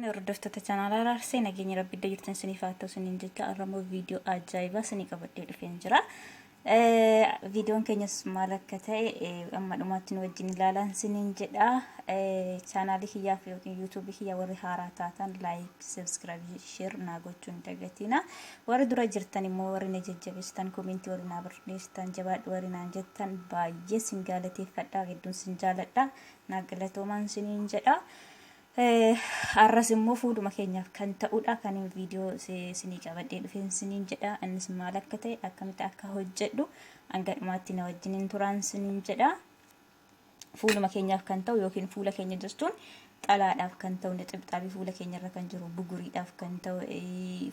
hordoftoota chaanaalaa Raarsee nageenya rabbi iddoo jirtan isiniif haa ta'u isiniin jecha arramoo viidiyoo ajaa'ibaa isinii qabadhee dhufeen jira. Viidiyoon keenyas maal akka ta'e amma dhumaatti nu wajjin ilaalan isiniin jedha. Chaanaalii kiyyaaf yookiin yuutuubii kiyyaa warri haaraa taatan laayik, sabskiraayib, sheer naa gochuun dagatina. Warri dura jirtan immoo warri na jajjabeessitan komentii warri naa barreessitan jabaadhu warri naan jettan baay'ee sin galateeffadha. Hedduun sin jaaladha. Naa galatoomaan isiniin jedha. Arras immoo fuudhuma keenyaaf kan ta'udha kan viidiyoo isinii qabadhee dhufeen isiniin jedha. Innis maal akka ta'e akkamitti akka hojjedhu hanga dhumaatti na wajjin turaan isiniin jedha. Fuuluma keenyaaf kan ta'u yookiin fuula keenya jechuun xalaadhaaf kan ta'u nixibxaabii fuula keenya irra kan jiru buguriidhaaf kan ta'u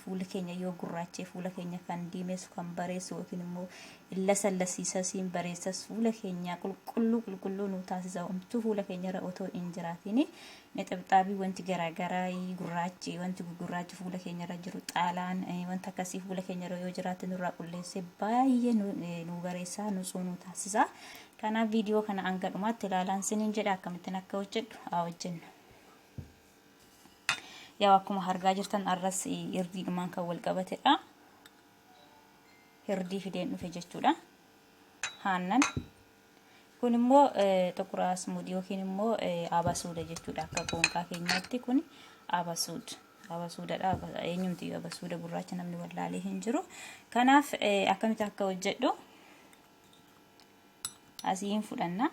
fuula keenya yoo gurraachee fuula keenya kan diimeessu kan bareessu yookiin immoo lasallasiisasiin bareessas fuula keenya qulqulluu nu taasisa. Omtuu fuula keenya irra otoo hin jiraatiin nixibxaabii wanti garaagaraa gurraachi wanti gurraachi fuula keenya irra jiru xaalaan wanta akkasii fuula keenya irra yoo jiraate nurraa qulleessee baay'ee nu bareessa nu taasisa. Kanaaf viidiyoo kana hanga dhumaatti ilaalan isiniin jedha akkamittiin akka hojjedhu haa hojjennu. Yaa akkuma argaa jirtan arras hirdiidhumaan kan wal qabatedha. Hirdii fideen dhufe jechuudha. Haannan kun immoo xuquraa asmuudii yookiin immoo abasuuda jechuudha. Akka qoonqaa keenyaatti kun abasuud. Abasuudadha. Eenyumti abasuuda gurraacha namni wallaalee hin jiru. Kanaaf akkamitti akka hojjedhu asiin fudhanna.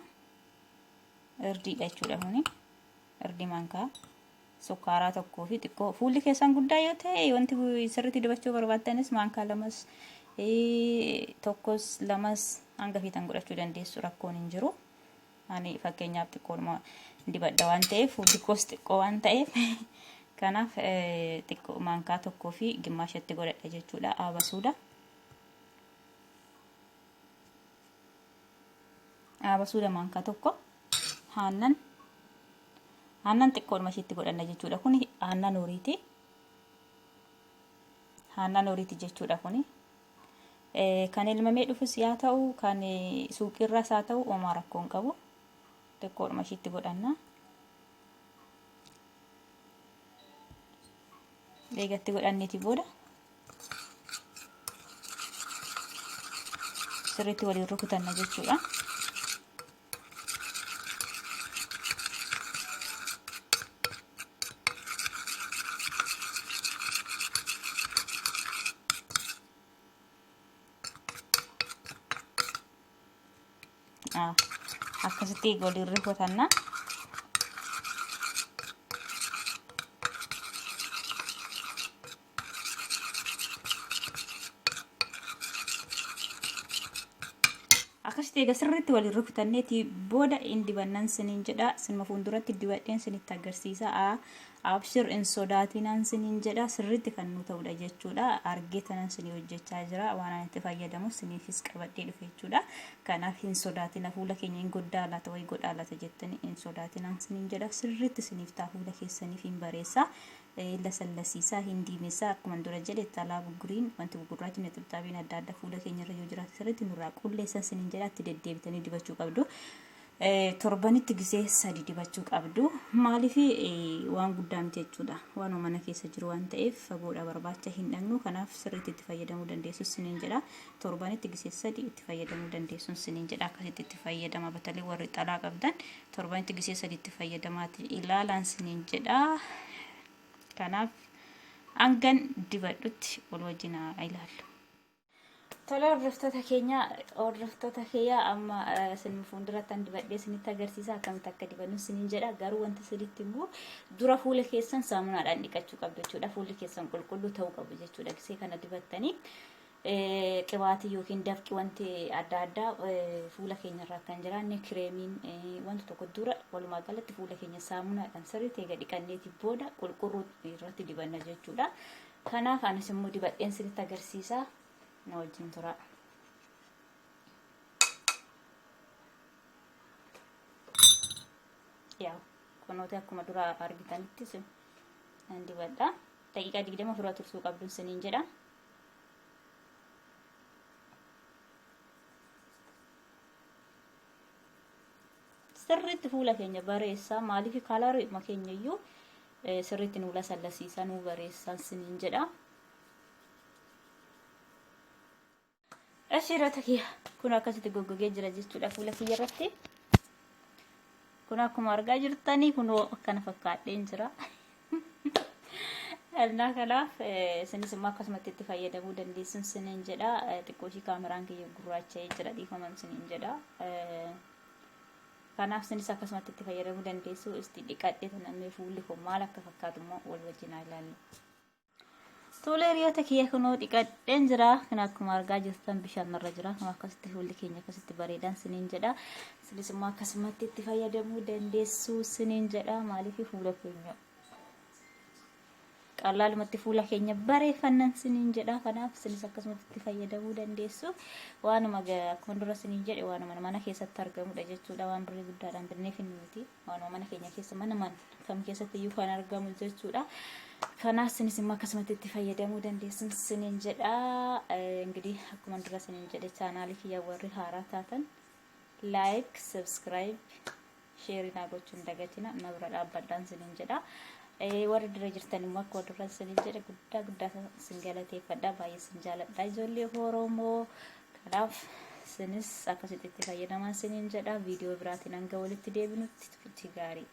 Hirdiidha jechuudha kuni. Hirdii mankaa. Sukkaaraa tokkoo fi xiqqoo fuulli keessan guddaa yoo ta'e wanti sirriitti dibachuu barbaaddanis mankaa lamas tokkos lamas hanga fiixan godhachuu dandeessu rakkoon hin jiru. Ani fakkeenyaaf xiqqoodhuma dibadha waan ta'eef fuulli koos xiqqoo waan ta'eef kanaaf xiqqoo mankaa tokkoo fi gimmaashatti godhadha jechuudha. Abasuuda. Abasuuda mankaa tokko haannan xiqqoodhuma ishiitti godhanna jechuudha. Kuni aannan horiiti. Aannan horiiti jechuudha kuni. Kan elmamee dhufus yaa ta'u, kan suuqiirraas haa ta'u, homaa rakkoo hin qabu. Xiqqoodhuma ishiitti godhanna. Eegatti godhanneeti booda sirriitti waliin rukutanna jechuudha. Akkasitti waliin rukutanna. Akkasitti egaa sirriitti waliin rukutanneeti booda hin dibannan siniin jedha. Sinma fuulduratti dibadheen sinitti agarsiisa. Abshir hin sodaatinaan siniin jedha. Sirriitti kan nu ta'udha jechuudha. Argee tanan sinii hojjechaa jira. Waan ani itti fayyadamu siniifis qabadhee dhufe jechuudha. Kanaaf hin sodaatina fuula keenya hin goddaa laata wayi godhaa laata jettanii hin sodaatinaan siniin jedha. Sirriitti siniif ta'a fuula keessaniif hin bareessa. Lasallasiisaa hin diimeessaa akkuma dura jedhe xalaa buguriin wanti gurraachi nixibxaabiin adda addaa fuula keenya irra yoo jiraate sirriitti nurraa qulleessan siniin jedha. Itti deddeebitanii dibachuu qabdu. Torbanitti gisee 3 dibachuu qabdu. Maaliif waan guddaa miti jechuudha. Waan mana keessa jiru waan ta'eef fagoodha barbaacha hin dhaqnu. Kanaaf sirriitti itti fayyadamuu dandeessu siniin jedha. Torbanitti gisee 3 itti fayyadamuu dandeessu siniin jedha. Akkasitti itti fayyadama batalee warri xalaa qabdan torbanitti gisee 3 itti fayyadamaati ilaalaan siniin jedha. Kanaaf hangan dibadhutti wal wajjin ilaallu. Tola hordoftoota keenya amma sin fuulduratti dibadhee sinitti agarsiisa akkamitti akka dibannu siniin jedha. Garuu wanti sirriitti immoo dura fuula keessan saamunaadhaan dhiqachuu qabdu jechuudha. Fuulli keessan qulqulluu ta'uu qabu jechuudha. Gisee kana dibattanii qibaatii yookiin dafqi wanti adda addaa fuula keenya irraa kan jiraanne kireemiin wanti tokko dura walumaa galatti fuula keenya saamunaadhaan sirriitti eega dhiqanneeti booda qulqulluu irratti dibanna jechuudha. Kanaaf anis immoo dibadheen sinitti agarsiisa. Na wajjin tura. Yaa kunoota akkuma dura argitanitti sin dibadha. Daqiiqaa 20 fura tursuu qabdu siniin jedha. Sirriitti fuula keenya bareessa. Maaliif kalarii keenya iyyuu sirriitti nu lasallasiisaa nu bareessan siniin jedha. Asirratti kiyya kun akkasitti goggogee jira jechuudha fuula kiyya irratti. Kun akkuma argaa jirtanii kun akkana fakkaadheen jira. Elnaa kanaaf isinis immoo akkasumatti itti fayyadamuu dandeessun siniin jedha. Xiqqoo ishii kaameraan kiyya gurraacha'ee jira dhiifaman siniin jedha. Kanaaf isinis akkasumatti itti fayyadamuu dandeessu. Isti dhiqadhee tanamee fuulli kun maal akka fakkaatu immoo wal wajjin ilaallu. Tole hiriyoota kiyya kunoo dhiqadheen jira. Kan akkuma argaa jirtan bishaan irra jira. Kun akkasitti fuulli keenya akkasitti bareedan siniin jedha. Isinis immoo akkasumatti itti fayyadamuu dandeessu siniin jedha. Maaliif fuula keenya qalaalumatti fuula keenya bareeffannan siniin jedha. Kanaaf isinis akkasumatti itti fayyadamuu dandeessu. Waanuma akkuma dura siniin jedhe waanuma mana keessatti argamudha jechuudha. Waan birrii guddaadhaan binneef hin miti. Waanuma mana keenya keessa mana kam keessatti iyyuu kan argamu jechuudha. Kanaaf isinis immoo akkasumatti itti fayyadamuu dandeessun siniin jedha. Enggidii akkuma dura siniin jedhe chaanaalii kiyya warri haaraa taatan like, subscribe, share naa gochuun dagatina na bira dhaabbadhaan siniin jedha. Warri dura jirtan immoo akka dura siniin jedhe guddaa sin galateeffadha. Baay'ee sin jaaladha ijoollee Oromoo. Kanaaf isinis akkasitti itti fayyadamaa siniin jedha. Viidiyoo biraatiin hanga walitti deebinutti turtii gaarii.